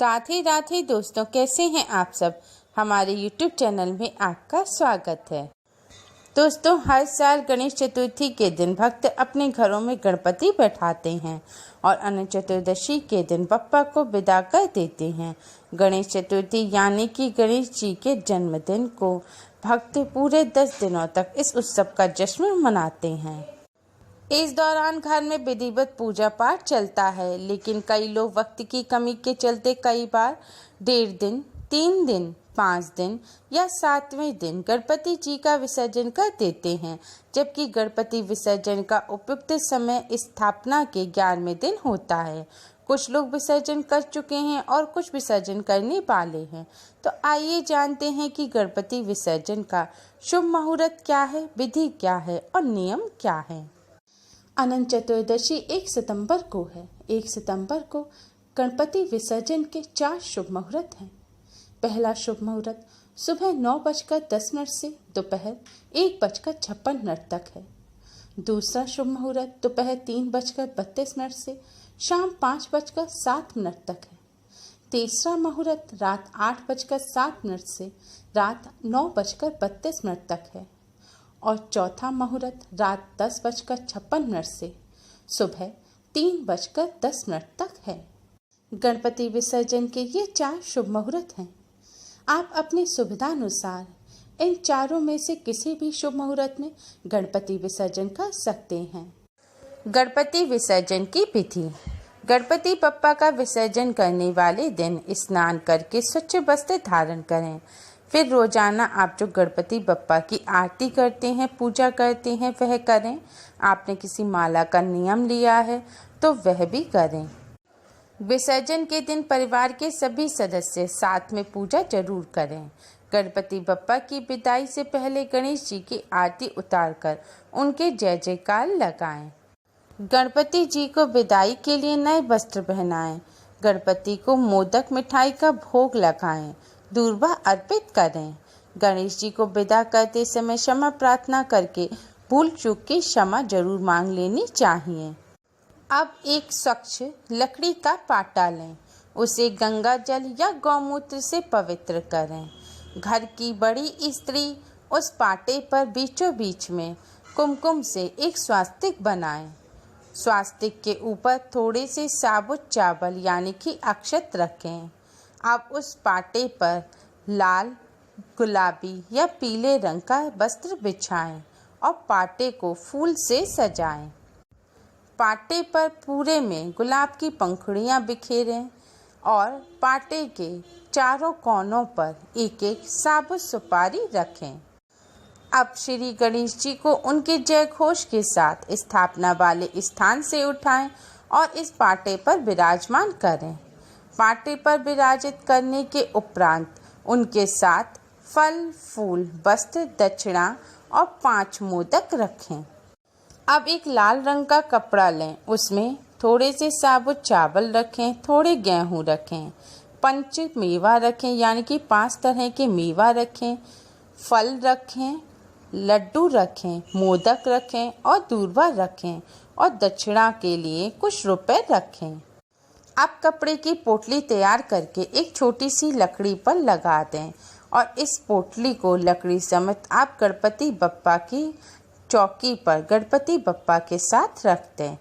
राधे राधे दोस्तों, कैसे हैं आप सब। हमारे YouTube चैनल में आपका स्वागत है। दोस्तों, हर साल गणेश चतुर्थी के दिन भक्त अपने घरों में गणपति बैठाते हैं और अनंत चतुर्दशी के दिन बप्पा को विदा कर देते हैं। गणेश चतुर्थी यानी कि गणेश जी के जन्मदिन को भक्त पूरे 10 दिनों तक इस उत्सव का जश्न मनाते हैं। इस दौरान घर में विधिवत पूजा पाठ चलता है, लेकिन कई लोग वक्त की कमी के चलते कई बार 1.5 दिन, 3 दिन, 5 दिन या 7वें दिन गणपति जी का विसर्जन कर देते हैं, जबकि गणपति विसर्जन का उपयुक्त समय स्थापना के 11वें दिन होता है। कुछ लोग विसर्जन कर चुके हैं और कुछ विसर्जन करने वाले हैं। तो आइए जानते हैं कि गणपति विसर्जन का शुभ मुहूर्त क्या है, विधि क्या है और नियम क्या है। अनंत चतुर्दशी 1 सितंबर को है। 1 सितंबर को गणपति विसर्जन के 4 शुभ मुहूर्त हैं। पहला शुभ मुहूर्त सुबह 9:10 से दोपहर 1:56 तक है। दूसरा शुभ मुहूर्त दोपहर 3:32 से शाम 5:07 तक है। तीसरा मुहूर्त रात 8:07 से रात 9:32 तक है और चौथा मुहूर्त रात 10:56 से सुबह 3:10 तक है। गणपति विसर्जन के ये 4 शुभ मुहूर्त हैं। आप अपनी सुविधानुसार इन चारों में से किसी भी शुभ मुहूर्त में गणपति विसर्जन कर सकते हैं। गणपति विसर्जन की विधि। गणपति बप्पा का विसर्जन करने वाले दिन स्नान करके स्वच्छ वस्त्र धारण करें। फिर रोजाना आप जो गणपति बप्पा की आरती करते हैं, पूजा करते हैं, वह करें। आपने किसी माला का नियम लिया है तो वह भी करें। विसर्जन के दिन परिवार के सभी सदस्य साथ में पूजा जरूर करें। गणपति बप्पा की विदाई से पहले गणेश जी की आरती उतारकर उनके जय जयकार लगाएं। गणपति जी को विदाई के लिए नए वस्त्र पहनाएं। गणपति को मोदक मिठाई का भोग लगाएं। दूर्वा अर्पित करें। गणेश जी को विदा करते समय क्षमा प्रार्थना करके भूल चूक की क्षमा जरूर मांग लेनी चाहिए। अब एक स्वच्छ लकड़ी का पाटा लें। उसे गंगा जल या गौमूत्र से पवित्र करें। घर की बड़ी स्त्री उस पाटे पर बीचों बीच में कुमकुम से एक स्वास्तिक बनाएं। स्वास्तिक के ऊपर थोड़े से साबुत चावल यानी कि अक्षत रखें। आप उस पाटे पर लाल, गुलाबी या पीले रंग का वस्त्र बिछाएं और पाटे को फूल से सजाएं। पाटे पर पूरे में गुलाब की पंखुड़ियां बिखेरें और पाटे के चारों कोनों पर एक एक साबुत सुपारी रखें। अब श्री गणेश जी को उनके जय घोष के साथ स्थापना वाले स्थान से उठाएं और इस पाटे पर विराजमान करें। पाटे पर विराजित करने के उपरांत उनके साथ फल, फूल, वस्त्र, दक्षिणा और 5 मोदक रखें। अब एक लाल रंग का कपड़ा लें। उसमें थोड़े से साबुत चावल रखें, थोड़े गेहूं रखें, पंच मेवा रखें यानी कि 5 तरह के मेवा रखें, फल रखें, लड्डू रखें, मोदक रखें और दूर्वा रखें और दक्षिणा के लिए कुछ रुपए रखें। आप कपड़े की पोटली तैयार करके एक छोटी सी लकड़ी पर लगा दें और इस पोटली को लकड़ी समेत आप गणपति बप्पा की चौकी पर गणपति बप्पा के साथ रख दें।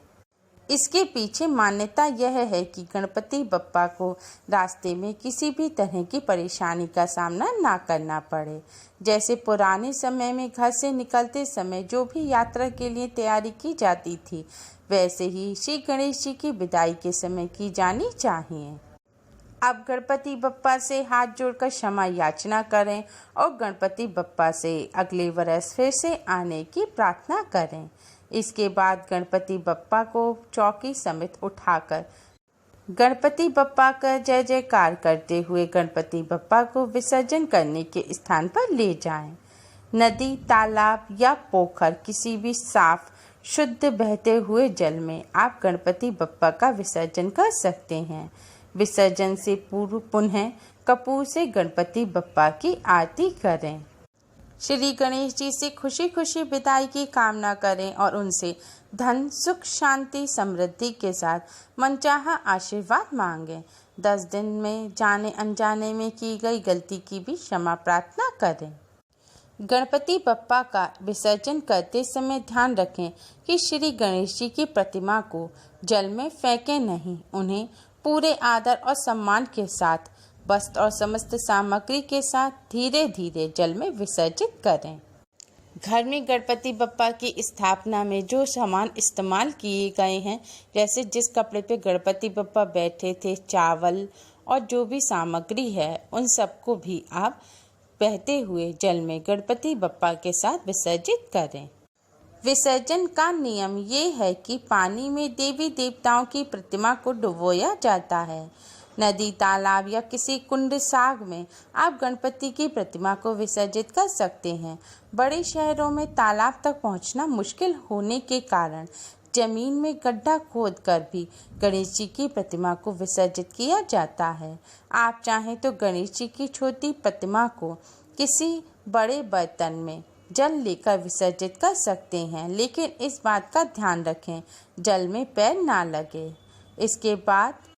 इसके पीछे मान्यता यह है कि गणपति बप्पा को रास्ते में किसी भी तरह की परेशानी का सामना ना करना पड़े। जैसे पुराने समय में घर से निकलते समय जो भी यात्रा के लिए तैयारी की जाती थी, वैसे ही श्री गणेश जी की विदाई के समय की जानी चाहिए। अब गणपति बप्पा से हाथ जोड़कर क्षमा याचना करें और गणपति बप्पा से अगले वर्ष फिर से आने की प्रार्थना करें। इसके बाद गणपति बप्पा को चौकी समेत उठाकर गणपति बप्पा का जय जयकार करते हुए गणपति बप्पा को विसर्जन करने के स्थान पर ले जाएं। नदी, तालाब या पोखर किसी भी साफ शुद्ध बहते हुए जल में आप गणपति बप्पा का विसर्जन कर सकते हैं। विसर्जन से पूर्व पुनः कपूर से गणपति बप्पा की आरती करें। श्री गणेश जी से खुशी खुशी विदाई की कामना करें और उनसे धन, सुख, शांति, समृद्धि के साथ मनचाहा आशीर्वाद मांगें। 10 दिन में जाने अनजाने में की गई गलती की भी क्षमा प्रार्थना करें। गणपति बप्पा का विसर्जन करते समय ध्यान रखें कि श्री गणेश जी की प्रतिमा को जल में फेंकें नहीं। उन्हें पूरे आदर और सम्मान के साथ वस्त्र और समस्त सामग्री के साथ धीरे धीरे जल में विसर्जित करें। घर में गणपति बप्पा की स्थापना में जो सामान इस्तेमाल किए गए हैं, जैसे जिस कपड़े पे गणपति बप्पा बैठे थे, चावल और जो भी सामग्री है, उन सबको भी आप बहते हुए जल में गणपति बप्पा के साथ विसर्जित करें। विसर्जन का नियम ये है कि पानी में देवी देवताओं की प्रतिमा को डुबोया जाता है। नदी, तालाब या किसी कुंड, साग में आप गणपति की प्रतिमा को विसर्जित कर सकते हैं। बड़े शहरों में तालाब तक पहुंचना मुश्किल होने के कारण जमीन में गड्ढा खोदकर भी गणेश जी की प्रतिमा को विसर्जित किया जाता है। आप चाहें तो गणेश जी की छोटी प्रतिमा को किसी बड़े बर्तन में जल लेकर विसर्जित कर सकते हैं, लेकिन इस बात का ध्यान रखें जल में पैर ना लगे। इसके बाद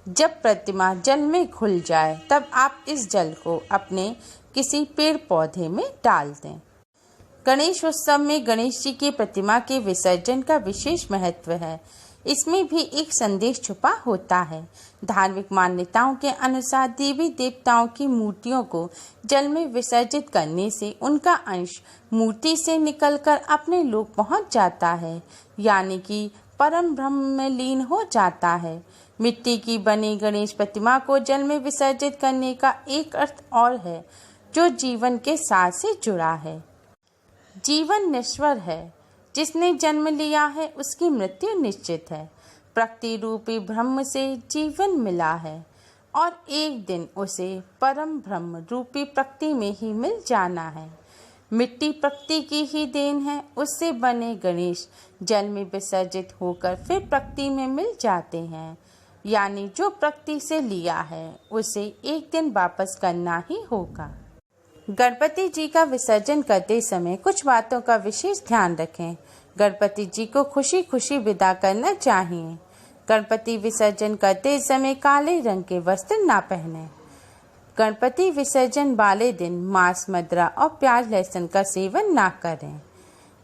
जब प्रतिमा जल में घुल जाए तब आप इस जल को अपने किसी पेड़ पौधे में डाल दें। गणेश उत्सव में गणेश जी की प्रतिमा के विसर्जन का विशेष महत्व है। इसमें भी एक संदेश छुपा होता है। धार्मिक मान्यताओं के अनुसार देवी देवताओं की मूर्तियों को जल में विसर्जित करने से उनका अंश मूर्ति से निकलकर अपने लोक पहुंच जाता है, यानी कि परम ब्रह्म में लीन हो जाता है। मिट्टी की बनी गणेश प्रतिमा को जल में विसर्जित करने का एक अर्थ और है, जो जीवन के साथ से जुड़ा है। जीवन नश्वर है, जिसने जन्म लिया है उसकी मृत्यु निश्चित है। प्रकृति रूपी ब्रह्म से जीवन मिला है और एक दिन उसे परम ब्रह्म रूपी प्रकृति में ही मिल जाना है। मिट्टी प्रकृति की ही देन है। उससे बने गणेश जल में विसर्जित होकर फिर प्रकृति में मिल जाते हैं, यानी जो प्रकृति से लिया है उसे एक दिन वापस करना ही होगा। गणपति जी का विसर्जन करते समय कुछ बातों का विशेष ध्यान रखें। गणपति जी को खुशी खुशी विदा करना चाहिए। गणपति विसर्जन करते समय काले रंग के वस्त्र ना पहने। गणपति विसर्जन वाले दिन मांस, मदिरा और प्याज लहसुन का सेवन ना करें।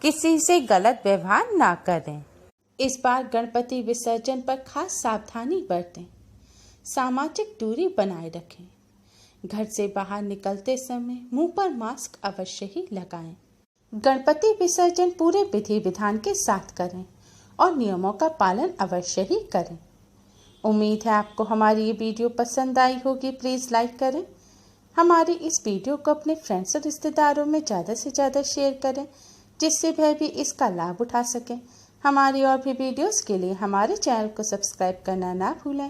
किसी से गलत व्यवहार ना करें। इस बार गणपति विसर्जन पर खास सावधानी बरतें। सामाजिक दूरी बनाए रखें। घर से बाहर निकलते समय मुंह पर मास्क अवश्य ही लगाएं। गणपति विसर्जन पूरे विधि विधान के साथ करें और नियमों का पालन अवश्य ही करें। उम्मीद है आपको हमारी ये वीडियो पसंद आई होगी। प्लीज़ लाइक करें। हमारी इस वीडियो को अपने फ्रेंड्स और रिश्तेदारों में ज़्यादा से ज़्यादा शेयर करें, जिससे वह भी इसका लाभ उठा सकें। हमारी और भी वीडियोस के लिए हमारे चैनल को सब्सक्राइब करना ना भूलें।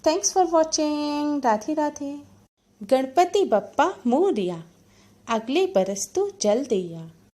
Thanks for watching. Radhe Radhe. Ganpati Bappa Morya, अगले बरस तो जल्द दिया।